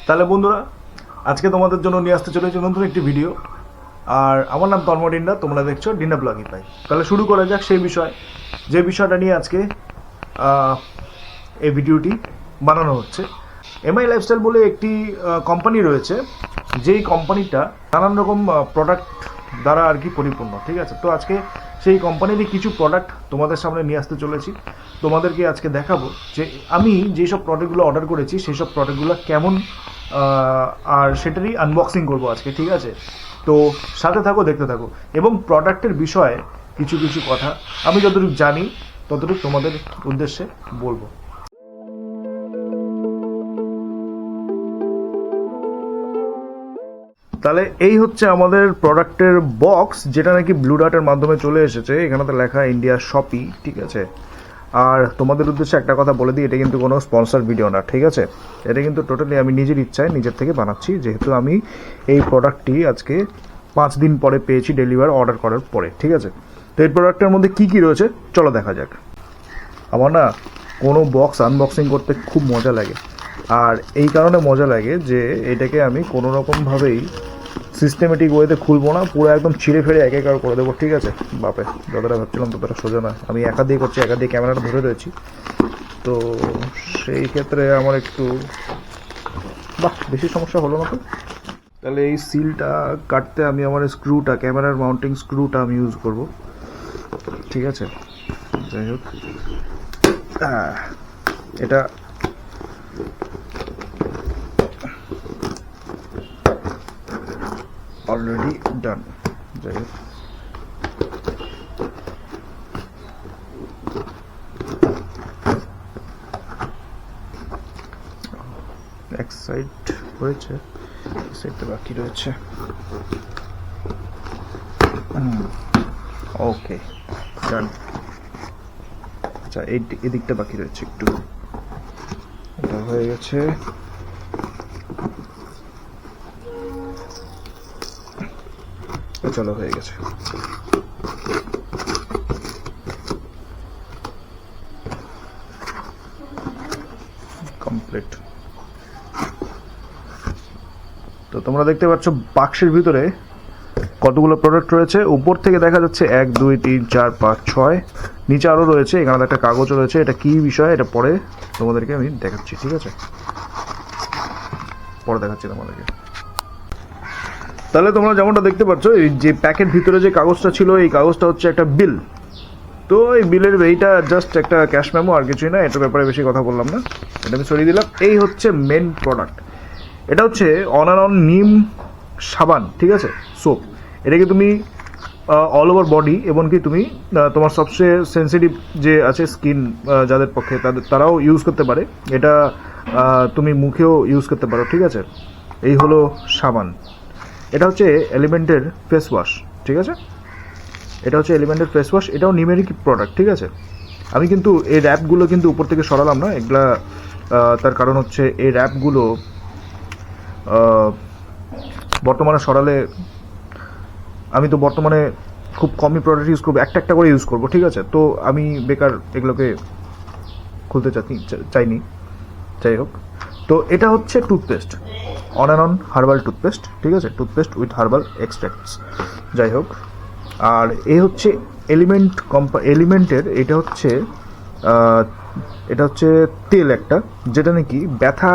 তাহলে বন্ধুরা, আজকে তোমাদের জন্য নিয়ে আসতে চলেছি নতুন একটি ভিডিও। আর আমার নাম তন্ময় ডিন্ডা, তোমরা দেখছো ডিন্ডা ব্লগই পাই। তাহলে শুরু করা যাক সেই যে বিষয়টা নিয়ে আজকে এই ভিডিওটি বানানো হচ্ছে। এমআই লাইফস্টাইল বলে একটি কোম্পানি রয়েছে, যেই কোম্পানিটা নানান রকম প্রোডাক্ট দ্বারা আর কি পরিপূর্ণ, ঠিক আছে। তো আজকে সেই কোম্পানিরই কিছু প্রোডাক্ট তোমাদের সামনে নিয়ে আসতে চলেছি। তোমাদেরকে আজকে দেখাবো যে আমি যেসব প্রোডাক্টগুলো অর্ডার করেছি সেই সব প্রোডাক্টগুলো কেমন, আর সেটারই আনবক্সিং করবো আজকে, ঠিক আছে। তো সাথে থাকো, দেখতে থাকো, এবং প্রোডাক্টের বিষয়ে কিছু কিছু কথা আমি যতটুকু জানি ততটুকু তোমাদের উদ্দেশ্যে বলবো। তাহলে এই হচ্ছে আমাদের প্রোডাক্টের বক্স, যেটা নাকি ব্লু ডার্টের মাধ্যমে চলে এসেছে। এখানে তো লেখা ইন্ডিয়া শপি, ঠিক আছে। আর তোমাদের উদ্দেশ্যে একটা কথা বলে দিই, এটা কিন্তু কোনো স্পন্সর ভিডিও না, ঠিক আছে। এটা কিন্তু টোটালি আমি নিজের ইচ্ছায় নিজের থেকে বানাচ্ছি, যেহেতু আমি এই প্রোডাক্টটি আজকে 5 দিন পরে পেয়েছি ডেলিভার অর্ডার করার পরে, ঠিক আছে। তো এই প্রোডাক্টের মধ্যে কী কী রয়েছে চলো দেখা যাক। আমার না কোনো বক্স আনবক্সিং করতে খুব মজা লাগে, আর এই কারণে মজা লাগে যে এটাকে আমি কোনো রকমভাবেই সিস্টেমেটিক ওয়েতে খুলবো না, পুরো একদম ছিঁড়ে ফেড়ে এক একার করে দেবো, ঠিক আছে। বাপে, যতটা ভাবছিলাম ততটা সোজা না। আমি একা দিয়ে করছি, একা দিয়ে ক্যামেরাটা ধরে রয়েছি, তো সেই ক্ষেত্রে আমার একটু বেশি সমস্যা হলো না। তো তাহলে এই সিলটা কাটতে আমি আমার স্ক্রুটা, ক্যামেরার মাউন্টিং স্ক্রুটা আমি ইউজ করব, ঠিক আছে। যাই হোক, এটা অলরেডি ডান। যাই হোক, এক সাইড হয়েছে, সাইডটা বাকি রয়েছে। ওকে, ডান। আচ্ছা, এদিকটা বাকি রয়েছে একটু, এটা হয়ে গেছে। চলো, হয়ে গেছে। কমপ্লিট। তো তোমরা দেখতে পাচ্ছ বাক্সের ভিতরে কতগুলো প্রোডাক্ট রয়েছে। উপর থেকে দেখা যাচ্ছে 1 2 3 4 5 6, নিচে আরও রয়েছে। এখানে একটা কাগজও রয়েছে। এটা কি বিষয় এটা পরে তোমাদেরকে আমি দেখাচ্ছি, ঠিক আছে। পরে দেখাচ্ছি তোমাদেরকে। তাহলে তোমরা যেমনটা দেখতে পাচ্ছ, এই যে প্যাকেট ভিতরে যে কাগজটা ছিল, এই কাগজটা হচ্ছে একটা বিল। তো এই বিলের এইটা জাস্ট একটা ক্যাশ মেমো, আর কিছুই না। এটার ব্যাপারে বেশি কথা বললাম না, এটা আমি সরিয়ে দিলাম। এই হচ্ছে মেন প্রোডাক্ট। এটা হচ্ছে অন অ্যান্ড অন নিম সাবান, ঠিক আছে, সোপ। এটাকে তুমি অল ওভার বডি, এমনকি তুমি তোমার সবচেয়ে সেন্সিটিভ যে আছে স্কিন, যাদের পক্ষে তারাও ইউজ করতে পারে। এটা তুমি মুখেও ইউজ করতে পারো, ঠিক আছে। এই হলো সাবান। এটা হচ্ছে এলিমেন্টের ফেস ওয়াশ, ঠিক আছে। এটা হচ্ছে এলিমেন্টের ফেস ওয়াশ, এটাও নিমেরিক প্রোডাক্ট, ঠিক আছে। আমি কিন্তু এই র্যাপগুলো কিন্তু উপর থেকে সরালাম না, এগুলা তার কারণ হচ্ছে এই র্যাপগুলো বর্তমানে সরালে আমি তো বর্তমানে খুব কমই প্রোডাক্ট ইউজ করবো, একটা করে ইউজ করবো, ঠিক আছে। তো আমি বেকার এগুলোকে খুলতে চাইনি। যাই হোক, তো এটা হচ্ছে toothpaste, on and on herbal toothpaste, ঠিক আছে। Toothpaste with herbal extracts. যাই হোক, আর এই হচ্ছে এলিমেন্টের এটা হচ্ছে তেল একটা, যেটা নাকি ব্যথা,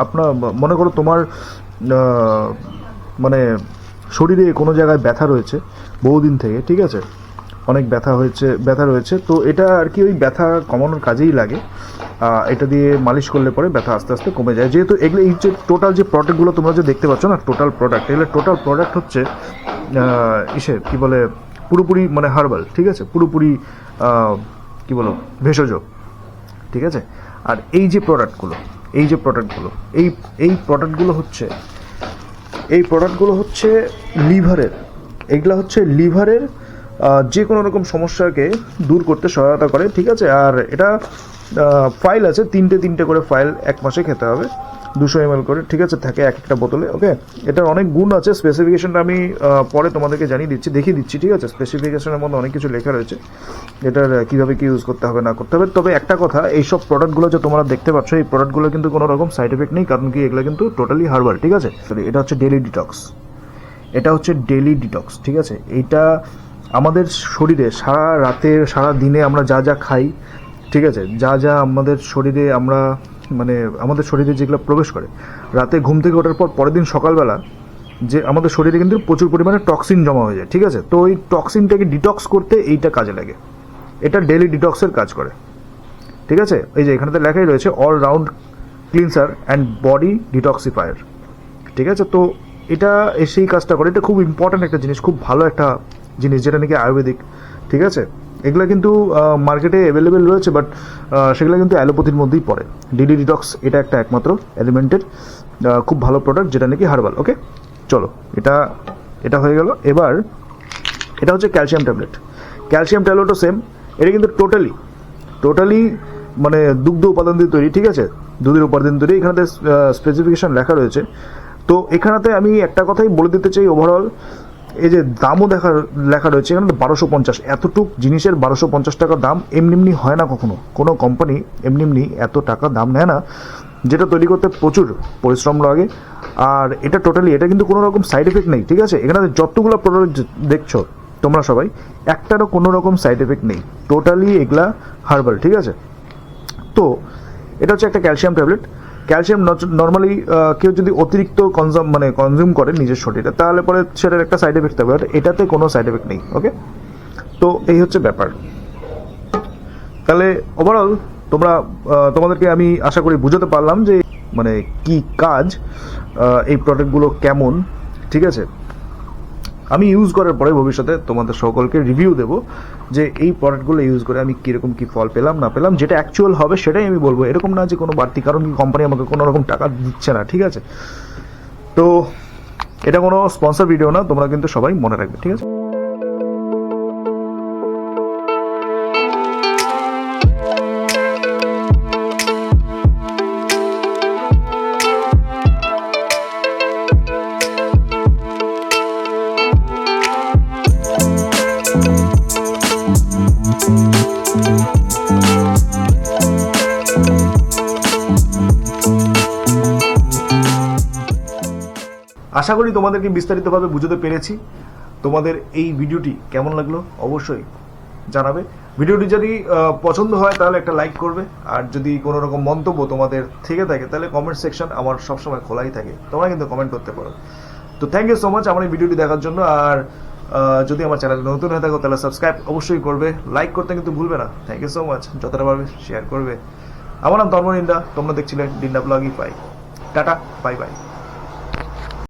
আপনার মনে করো তোমার মানে শরীরে কোনো জায়গায় ব্যথা রয়েছে বহুদিন থেকে, ঠিক আছে, অনেক ব্যথা রয়েছে, তো এটা আর কি ওই ব্যথা কমানোর কাজেই লাগে। এটা দিয়ে মালিশ করলে পরে ব্যথা আস্তে আস্তে কমে যায়। যেহেতু এগুলো এই যে টোটাল যে প্রোডাক্টগুলো তোমরা যে দেখতে পাচ্ছ না, টোটাল প্রোডাক্ট, এগুলো টোটাল প্রোডাক্ট হচ্ছে কি বলে, পুরোপুরি মানে হার্বাল, ঠিক আছে, পুরোপুরি কি বলো, ভেষজ, ঠিক আছে। আর এই যে প্রোডাক্টগুলো এই প্রোডাক্টগুলো হচ্ছে লিভারের। এগুলো হচ্ছে লিভারের যে কোনো রকম সমস্যাকে দূর করতে সহায়তা করে, ঠিক আছে। আর এটা ফাইল আছে, তিনটে করে ফাইল 1 মাসে খেতে হবে, 200 ml করে, ঠিক আছে, থাকে এক একটা বোতলে। ওকে, এটার অনেক গুণ আছে, স্পেসিফিকেশনটা আমি পরে তোমাদেরকে দেখিয়ে দিচ্ছি, ঠিক আছে। স্পেসিফিকেশনের মধ্যে অনেক কিছু লেখা রয়েছে, এটার কীভাবে কী ইউজ করতে হবে না করতে হবে। তবে একটা কথা, এইসব প্রোডাক্টগুলো যে তোমরা দেখতে পাচ্ছ, এই প্রোডাক্টগুলো কিন্তু কোনো রকম সাইড এফেক্ট নেই, কারণ কি এগুলো কিন্তু টোটালি হার্বাল, ঠিক আছে। এটা হচ্ছে ডেলি ডিটক্স, ঠিক আছে। এইটা আমাদের শরীরে সারা দিনে আমরা যা যা খাই, ঠিক আছে, যা আমাদের শরীরে আমাদের শরীরে যেগুলো প্রবেশ করে, রাতে ঘুম থেকে ওঠার পর পরের দিন সকালবেলা যে আমাদের শরীরে কিন্তু প্রচুর পরিমাণে টক্সিন জমা হয়ে যায়, ঠিক আছে। তো ওই টক্সিনটাকে ডিটক্স করতে এইটা কাজে লাগে, এটা ডেলি ডিটক্সের কাজ করে, ঠিক আছে। এই যে এখানেতে লেখাই রয়েছে অলরাউন্ড ক্লিনসার অ্যান্ড বডি ডিটক্সিফায়ার, ঠিক আছে। তো এটা সেই কাজটা করে, এটা খুব ইম্পর্ট্যান্ট একটা জিনিস, খুব ভালো একটা জিনিস, যেটা নাকি আয়ুর্বেদিক, ঠিক আছে। এগুলো কিন্তু মার্কেটে অ্যাভেলেবেল রয়েছে, বাট সেগুলো কিন্তু অ্যালোপ্যাথির মধ্যেই পড়ে। ডিডি ডিটক্স এটা একটা একমাত্র এলিমেন্টের খুব ভালো প্রোডাক্ট, যেটা নাকি হার্বাল। ওকে, চলো, এটা হয়ে গেল। এবার এটা হচ্ছে ক্যালসিয়াম ট্যাবলেটও সেম, এটা কিন্তু টোটালি দুগ্ধ উপাদান দিয়ে তৈরি, ঠিক আছে, দুধের উপাদান তৈরি। এখানে স্পেসিফিকেশন লেখা রয়েছে। তো এখানেতে আমি একটা কথাই বলে দিতে চাই, ওভারঅল এই যে দামও লেখা রয়েছে এখানে 1250, এতটুক জিনিসের 1250 টাকা দাম এমনি হয় না কখনো, কোনো কোম্পানি এমনি এত টাকা দাম নেয় না, যেটা তৈরি করতে প্রচুর পরিশ্রম লাগে। আর এটা এটা কিন্তু কোনো রকম সাইড এফেক্ট নেই, ঠিক আছে। এখানে যতগুলো প্রোডাক্ট দেখছো তোমরা সবাই, একটারও কোনো রকম সাইড এফেক্ট নেই, টোটালি এগুলা হার্বাল, ঠিক আছে। তো এটা হচ্ছে একটা ক্যালসিয়াম ট্যাবলেট। ক্যালসিয়াম নর্মালি কেউ যদি অতিরিক্ত কনজিউম করে নিজের শরীরে, তাহলে পরে সেটার একটা সাইড এফেক্ট থাকবে, এটাতে কোনো সাইড এফেক্ট নেই। ওকে, তো এই হচ্ছে ব্যাপার। তাহলে ওভারঅল তোমাদেরকে আমি আশা করি বুঝাতে পারলাম যে কি কাজ, এই প্রোডাক্টগুলো কেমন, ঠিক আছে। আমি ইউজ করার পরে ভবিষ্যতে তোমাদের সকলকে রিভিউ দেবো যে এই প্রোডাক্টগুলো ইউজ করে আমি কীরকম কী ফল পেলাম না পেলাম, যেটা অ্যাকচুয়াল হবে সেটাই আমি বলবো, এরকম না যে কোনো বাড়তি, কারণ কি কোম্পানি আমাকে কোনো রকম টাকা দিচ্ছে না, ঠিক আছে। তো এটা কোনো স্পন্সর ভিডিও না, তোমরা কিন্তু সবাই মনে রাখবে, ঠিক আছে। আশা করি তোমাদেরকে বিস্তারিতভাবে বুঝতে পেরেছি। তোমাদের এই ভিডিওটি কেমন লাগলো অবশ্যই জানাবে। ভিডিওটি যদি পছন্দ হয় তাহলে একটা লাইক করবে, আর যদি কোনো রকম মন্তব্য তোমাদের থেকে থাকে তাহলে কমেন্ট সেকশন আমার সবসময় খোলাই থাকে, তোমরা কিন্তু কমেন্ট করতে পারো। তো থ্যাংক ইউ সো মাচ আমার এই ভিডিওটি দেখার জন্য। আর যদি আমার চ্যানেলে নতুন হয়ে থাকো তাহলে সাবস্ক্রাইব অবশ্যই করবে, লাইক করতে কিন্তু ভুলবে না। থ্যাংক ইউ সো মাচ, যতটা পারবে শেয়ার করবে। আমার নাম তন্ময় ডিন্ডা, তোমরা দেখছিলে Dinda Blogify. Tata, bye by.